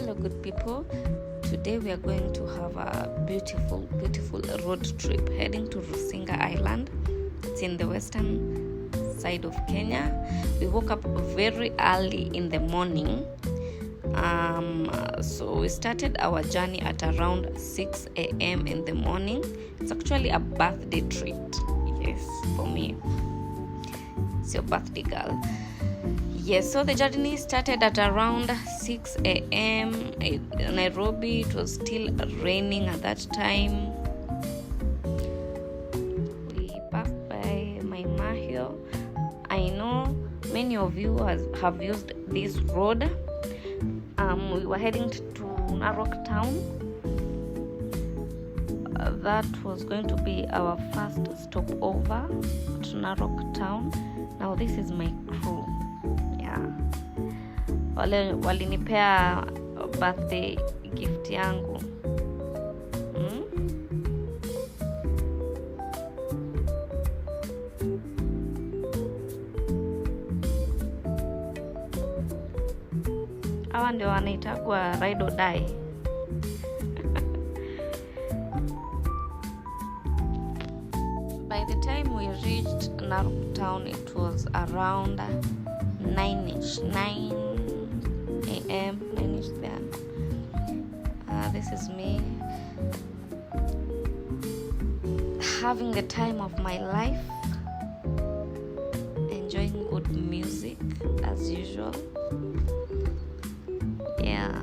Hello good people, today we are going to have a beautiful road trip heading to Rusinga Island. It's in the western side of Kenya. We woke up very early in the morning, so we started our journey at around 6 a.m. in the morning. It's actually a birthday treat, yes, for me. It's your birthday, girl. Yes, so the journey started at around 6 a.m. in Nairobi. It was still raining at that time. We passed by my Mahio. I know many of you have used this road. We were heading to Narok town. That was going to be our first stopover to Narok town. Now this is my crew. Walinipea birthday gift yangu. Hawa ndio wanaitagwa ride or die. By the time we reached Narok town, it was around 9 a.m. 9ish then. This is me having the time of my life, enjoying good music as usual. Yeah.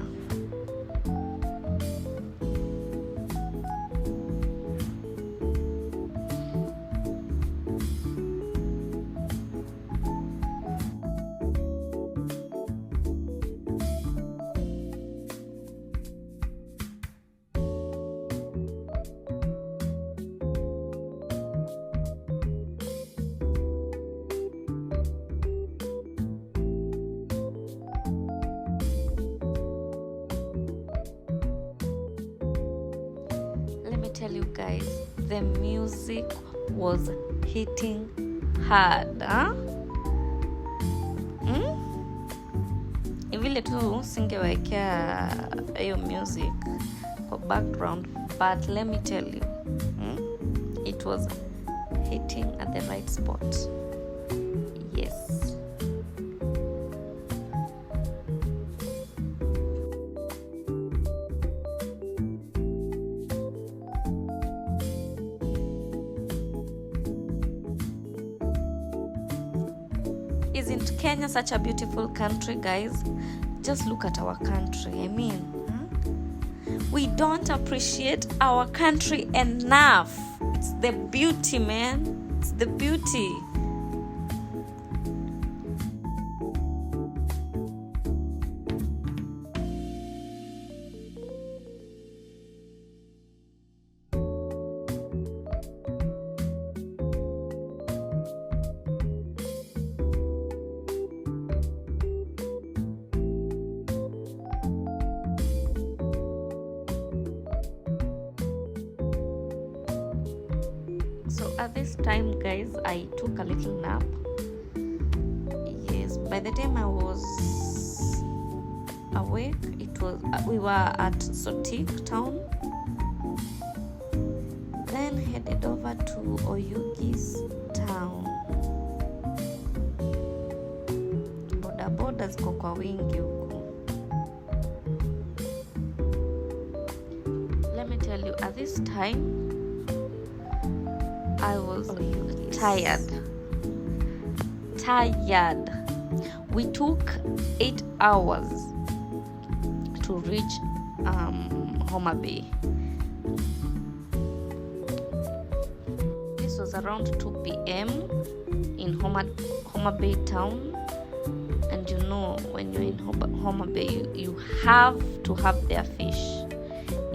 Tell you guys, the music was hitting hard. Vile tu singewekea hiyo music for background, but let me tell you, it was hitting at the right spot. Yes. Isn't Kenya such a beautiful country, guys? Just look at our country. I mean, we don't appreciate our country enough. It's the beauty, man. It's the beauty. So at this time, guys, I took a little nap. Yes, by the time I was awake, we were at Sotik town. Then headed over to Oyugi's town. Boda ziko kwa wingi huko. Let me tell you, at this time I was tired. We took 8 hours to reach Homa Bay. This was around 2 p.m. in Homa Bay town. And you know, when you're in Homa Bay, you have to have their fish.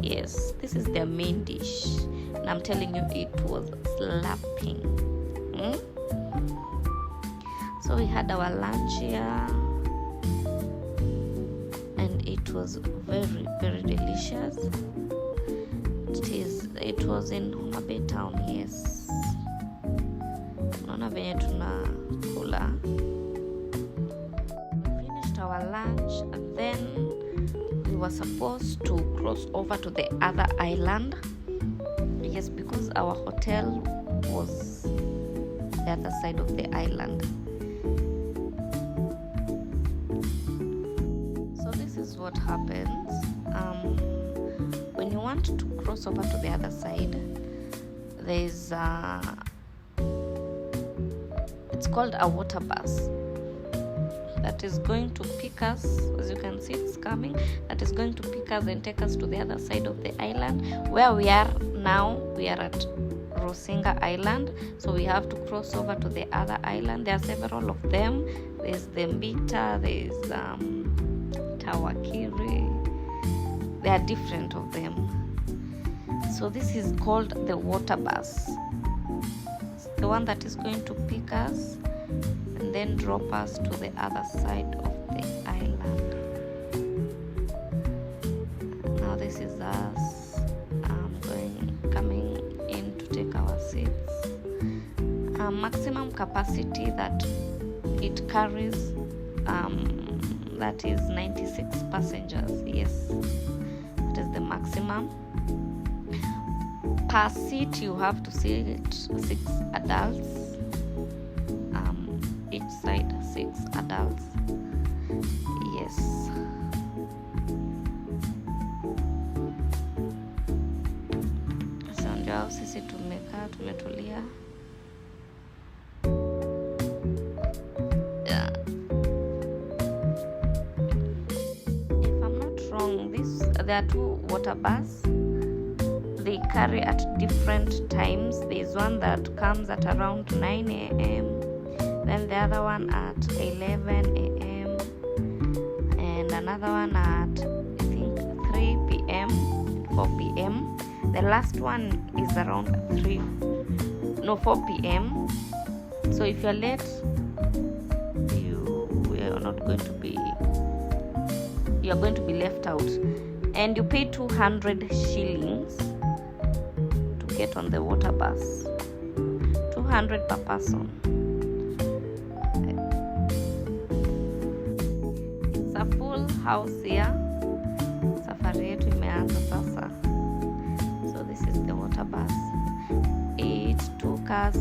Yes, this is their main dish. And I'm telling you, it was slapping. So we had our lunch here, and it was very, very delicious. It was in Homa Bay town, yes. Naona venye tunakula. We finished our lunch, and then we we were supposed to cross over to the other island. Yes, because our hotel was the other side of the island. So this is what happens when you want to cross over to the other side. There's it's called a water bus that is going to pick us. As you can see, it's coming. That is going to pick us and take us to the other side of the island. Where we are now, we are at Rusinga Island, so we have to cross over to the other island. There are several of them. There's the Mbita, there's Tawakiri. There are different of them. So this is called the water bus. It's the one that is going to pick us and then drop us to the other side of the island. Now this is us coming in to take our seats. Maximum capacity that it carries, that is 96 passengers. Yes, that is the maximum. Per seat you have to sit 6 adults. Each side 6 adults. Yes. So ndio sisi tumekaa tumetulia. Yeah. If I'm not wrong, there are 2 water buses. They carry at different times. There's one that comes at around 9 a.m. Then the other one at 11 a.m. and another one at, I think, 3 p.m. and 4 p.m. The last one is around 4 p.m. So if you're late, you are going to be left out. And you pay 200 shillings to get on the water bus. 200 per person. A full house here. Safari yetu imeanza sasa. So this is the water bus. It took us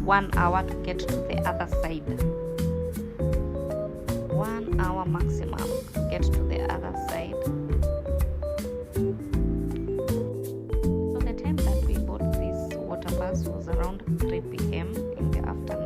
1 hour to get to the other side. 1 hour maximum to get to the other side. So the time that we bought this water bus was around 3 p.m. in the afternoon.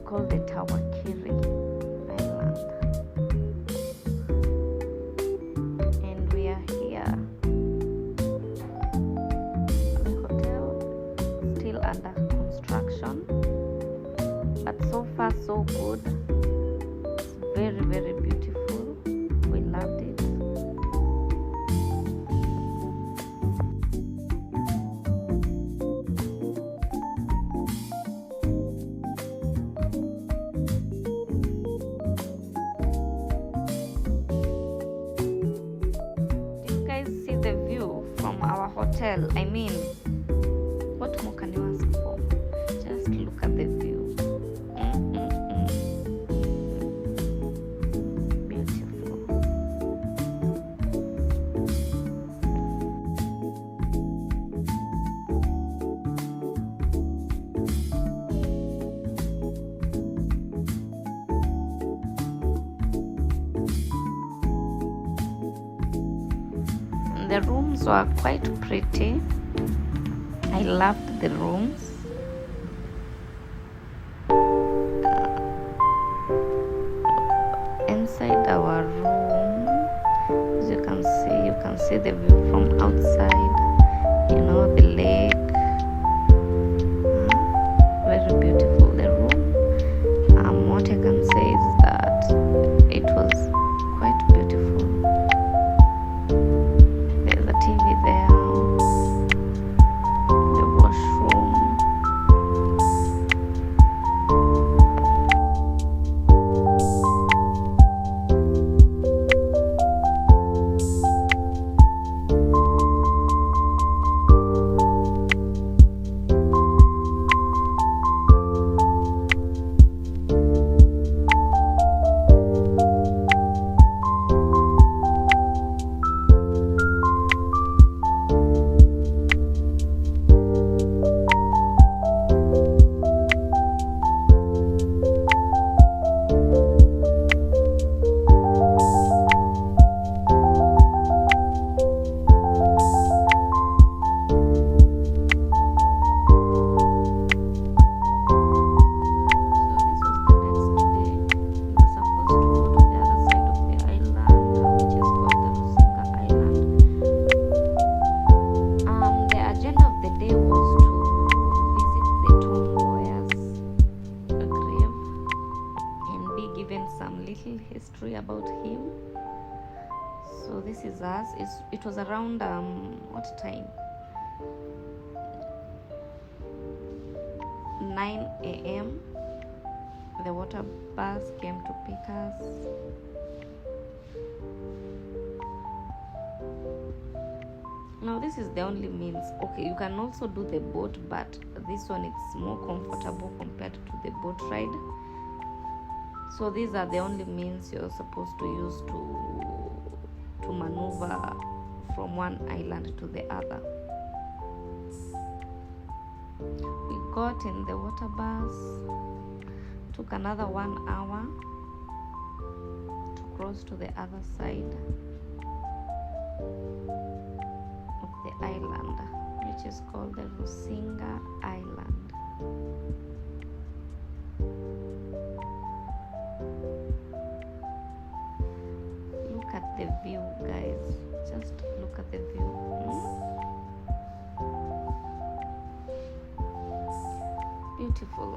Called the Tawakiri Island, and we are here. The hotel is still under construction, but so far so good. It's very, very beautiful. We loved it. Hotel. I mean, what more can you ask for? Just look at the view. Beautiful. The rooms were quite pretty. I loved the rooms. inside our room. As you can see the view from outside, the lake. Very beautiful, the room. What I can say is that it was quite beautiful. There's a TV there, the washroom. History about him. So this is us. It was around what time? 9 a.m. The water bus came to pick us. Now this is the only means. Okay, you can also do the boat, but this one is more comfortable compared to the boat ride. So these are the only means you're supposed to use to maneuver from one island to the other. We got in the water bus, took another 1 hour to cross to the other side of the island, which is called the Rusinga Island. Look at the view, guys. Just look at the view. Beautiful.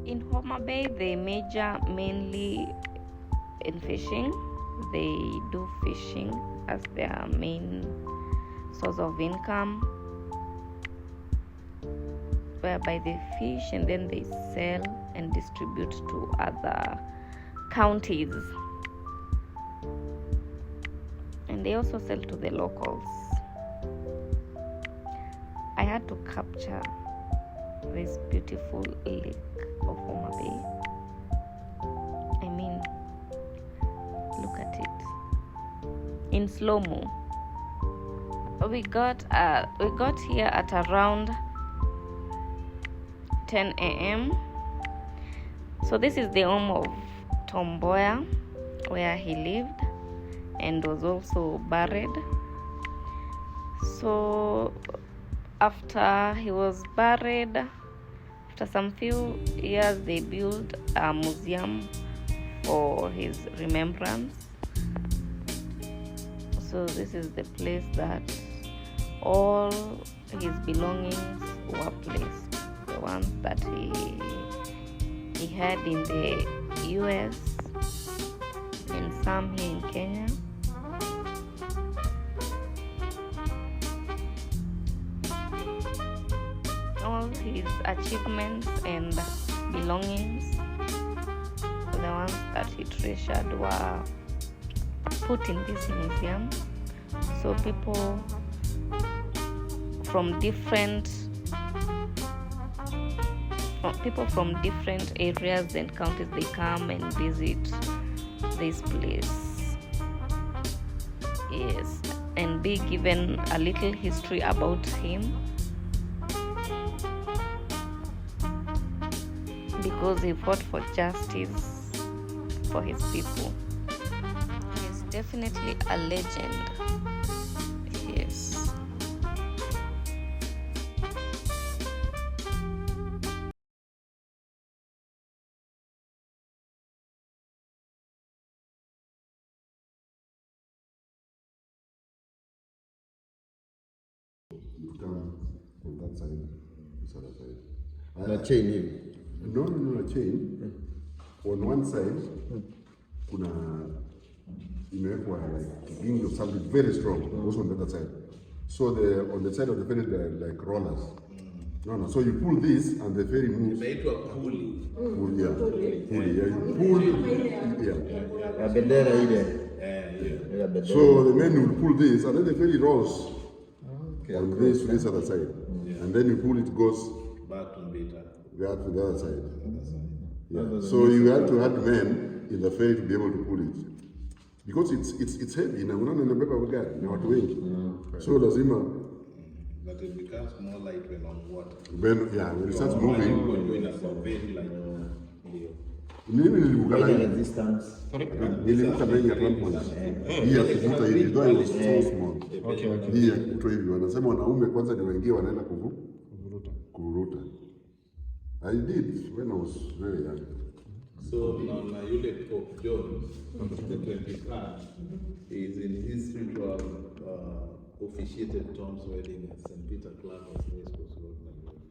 In Homa Bay, they major mainly in fishing. They do fishing as their main source of income, whereby they fish and then they sell and distribute to other counties. And they also sell to the locals. I had to capture this beautiful lake of Homa Bay. I mean, look at it in slow-mo. We got here at around 10 a.m. So this is the home of Tom Mboya, where he lived and was also buried. So after he was buried, after some few years, they built a museum for his remembrance. So this is the place that all his belongings were placed. The ones that he had in the US and some here in Kenya. his achievements and belongings, the ones that he treasured, were put in this museum. So people from different areas and counties, they come and visit this place. Yes, and be given a little history about him, because he fought for justice for his people. He is definitely a legend. Yes. Come from that side, this other side. Na chain hivi. No, chain. On one side, kuna imewekwa like ring of something very strong. Also on the other side. So on the side of the ferry there are like rollers. No. So you pull this and the ferry moves. Inaitwa pulley. Pull, yeah. Pull, yeah. You pull, yeah. Bendera ile. Yeah. So the men will pull this and then the ferry rolls. On this to this other side, and then you pull it, goes back to Beta. To the other side. Yeah. So you have to have men in the ferry to be able to pull it, because it's heavy. Na unaona inabeba gari na watu wengi, so lazima. But it becomes more light when on water. When it starts moving. Very light. Mimi nilivuka resistance. Nilivuka na ya transport. Hii ya kuvuta hivi, ndio it was so small. Hii ya kuvuta hivi, wanasema wanaume kwanza ndio wengine wanaenda kuvuruta. I did when I was very young. So na yule Pope John, the 23rd, is in history to have officiated Tom's wedding at St. Peter Club of Racecourse Road, Nairobi,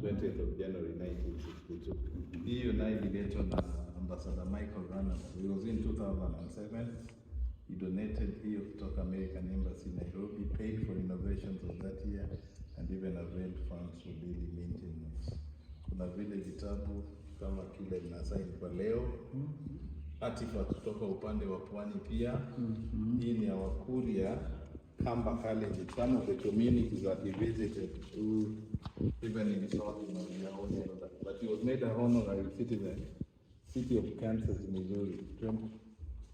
20th of January 1962. He united na Ambassador Michael Rana. It was in 2007. He donated here to American Embassy Nairobi, paid for renovations of that year, and even availed funds for daily maintenance. Kuna vile vitabu kama kile nasaini kwa leo, artifact kutoka upande wa pwani pia. Hii ni ya Wakuria, Kamba College. Some of the communities that he visited, even in South India, but he was made an honorary citizen, city of Kansas, Missouri,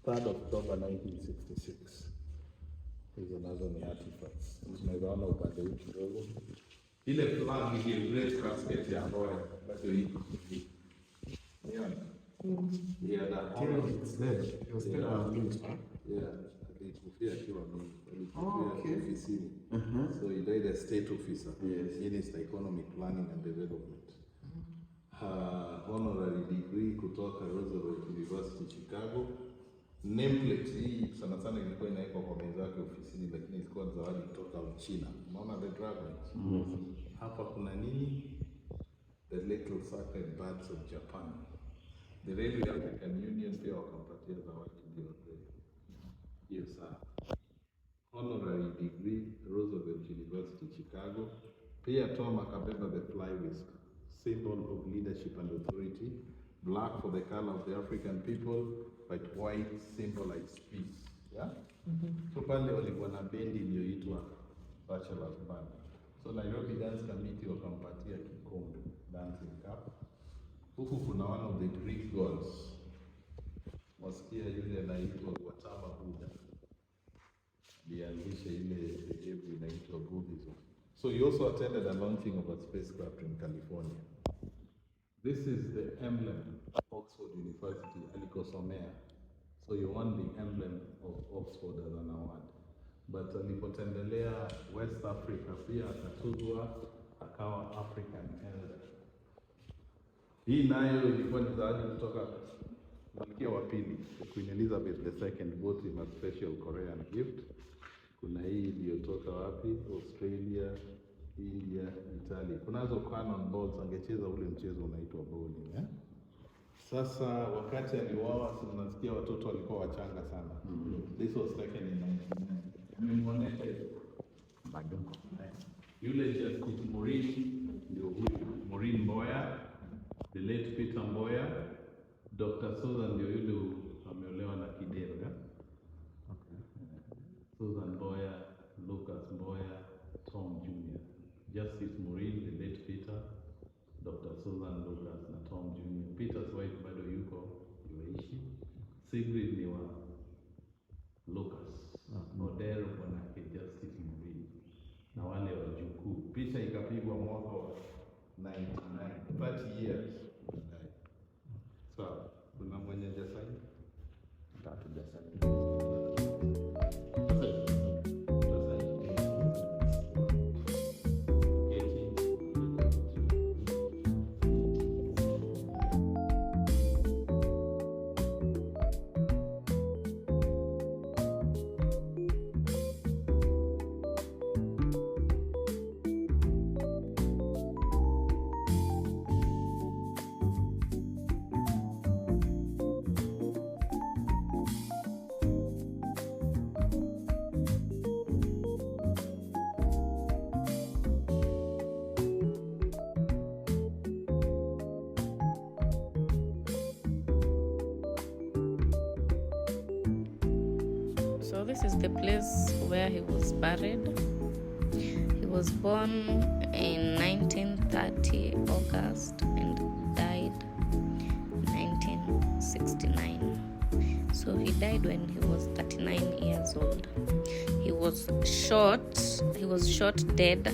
3rd October 1966. Hizo nazo ni artifacts. Tunaona upande huu kidogo. Ile flag ile great casket ya Royal, bado iko hivi. Yeah, that honor is there. It was still on news, huh? Yeah, alikufia akiwa ofisini. So he died a state officer. Yes. Minister Economic Planning and Development. Honorary degree kutoka Roosevelt University Chicago. Nameplate hii sana ilikuwa inawekwa kwa meza yake ofisini, lakini ilikuwa zawadi kutoka China. Unaona the dragon? Hapa kuna nini? The little sacred birds of Japan. The Railway African Union pia wakampatia zawadi ndio hiyo saa. Honorary degree Roosevelt University Chicago. Pia Tom akabeba the fly whisk, symbol of leadership and authority. Black for the color of the African people, but white symbolize peace. Yeah? So pale walikuwa na bendi iliyoitwa Bachelor's Band. So Nairobi Dance Committee wakampatia kikombe, dancing cup. Huku kuna one of the Greek gods. Wasikia yule anaitwa Gautama Buddha. Alianzisha ile dhehebu inaitwa Buddhism. So he also attended a launching of a spacecraft in California. This is the emblem of Oxford University, alikosomea. So you won the emblem of Oxford as an award. But alipotembelea West Africa pia akatuzwa akawa African Elder. Hii nayo ilikuwa ni zawadi kutoka Malkia wa pili, Queen Elizabeth II, bought him a special Korean gift. Kuna hii iliyotoka wapi? Australia, India, Italy. Kunazo cannon balls, angecheza ule mchezo unaitwa bowling, eh? Sasa wakati aliuawa, tunasikia watoto walikuwa wachanga sana. This was taken in 1990. Nimemuonesha bado. Yule Justice Murithi ndio huyu. Susan ndio yule ameolewa na Kidero, ya? Susan Mboya, Lucas Mboya, Tom Jr. Justice Maureen, the late Peter, Dr. Susan Lucas na Tom Jr. Peter's wife bado yuko yuaishi. Sigrid ni wa Lucas. Odero bwanake Justice Maureen. Na wale wajukuu. Picha ikapigwa mwaka wa 99, 30 years. Sawa, kuna mwenye jasaini? Tatu jasaini. So this is the place where he was buried. He was born in 1930 August and died 1969. So he died when he was 39 years old. He was shot dead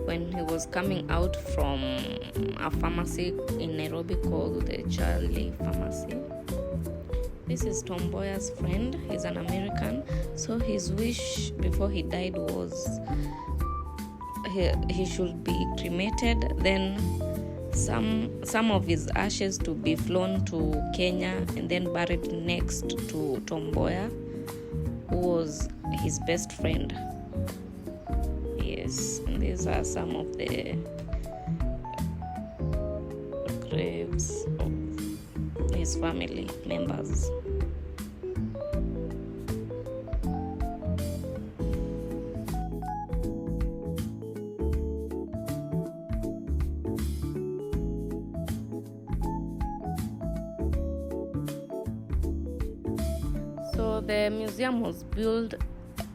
when he was coming out from a pharmacy in Nairobi called the Charlie Pharmacy. This is Tom Mboya's friend. He's an American. So his wish before he died was he should be cremated, then some of his ashes to be flown to Kenya and then buried next to Tom Mboya, who was his best friend. Yes, and these are some of the graves of his family members. So the museum was built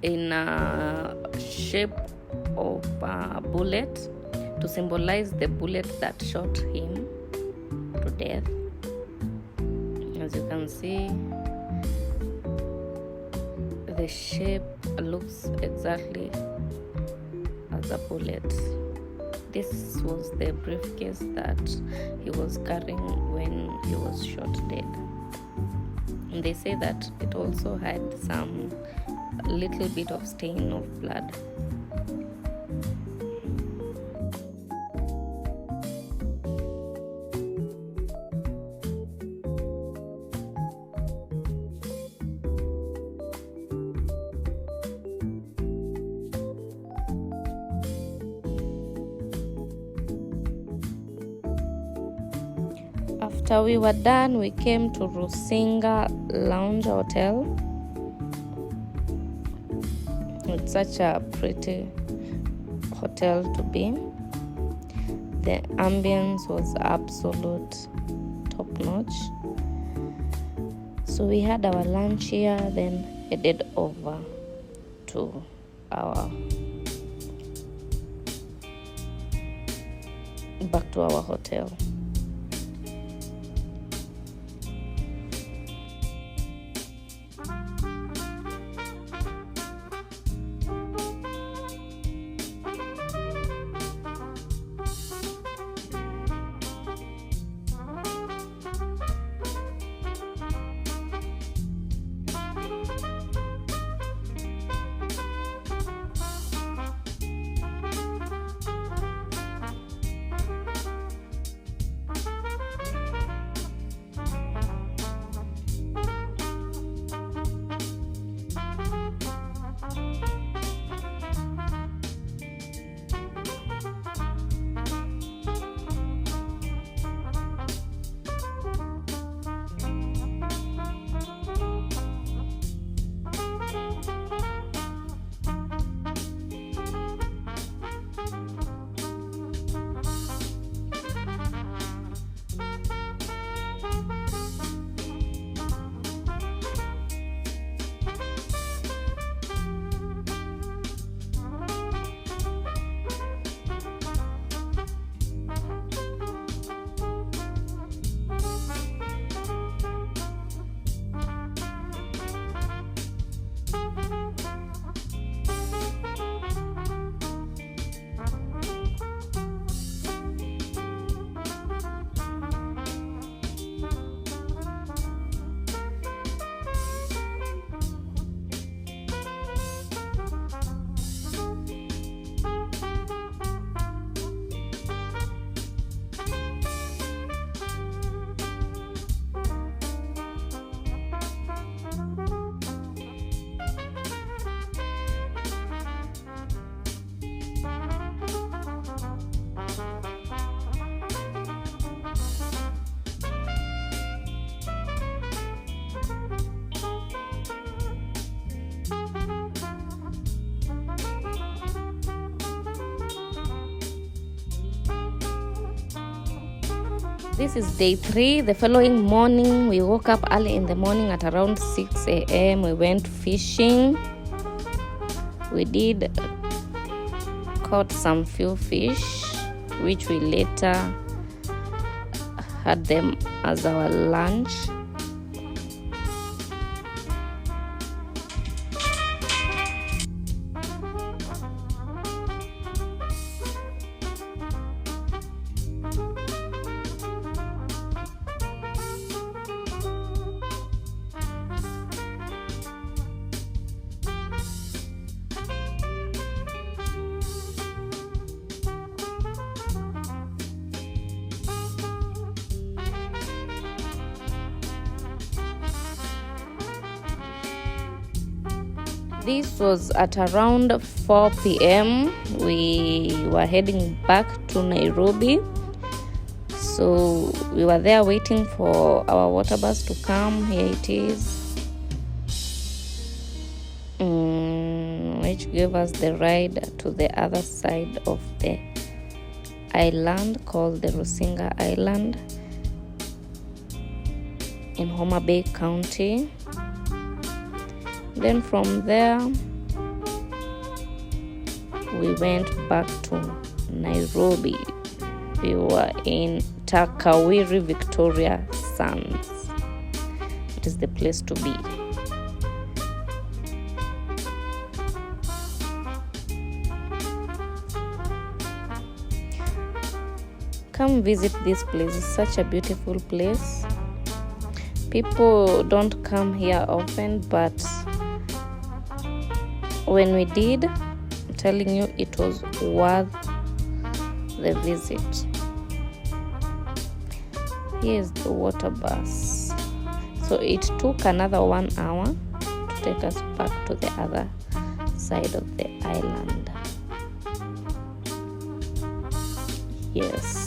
in a shape of a bullet to symbolize the bullet that shot him to death. As you can see, the shape looks exactly as a bullet. This was the briefcase that he was carrying when he was shot dead. And they say that it also had some little bit of stain of blood. After we were done, we came to Rusinga Lounge Hotel. It's such a pretty hotel to be. The ambience was absolute top notch. So we had our lunch here, then headed over to back to our hotel. This is day 3. The following morning, we woke up early in the morning at around 6 a.m. We went fishing. We did caught some few fish, which we later had them as our lunch. This was at around 4 p.m. We were heading back to Nairobi. So we were there waiting for our water bus to come. Here it is, which gave us the ride to the other side of the island called the Rusinga Island in Homa Bay County. Then from there, we went back to Nairobi. We were in Takawiri Victoria Sands. It is the place to be. Come visit this place. It's such a beautiful place. People don't come here often, but when we did, I'm telling you, it was worth the visit. Here's the water bus. So it took another 1 hour to take us back to the other side of the island. Yes.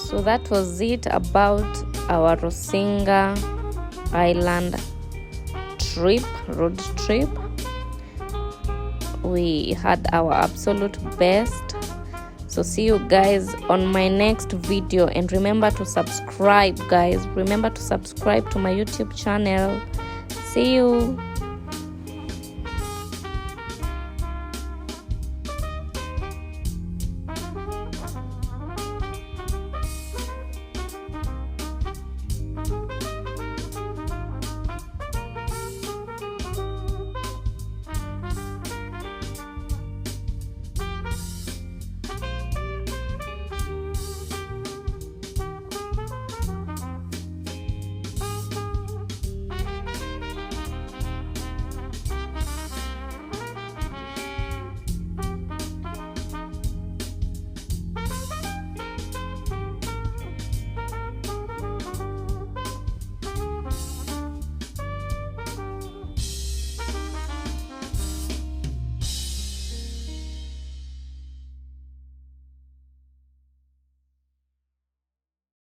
So that was it about our Rusinga Island road trip. We had our absolute best. So see you guys on my next video, and remember to subscribe, guys. Remember to subscribe to my YouTube channel. See you.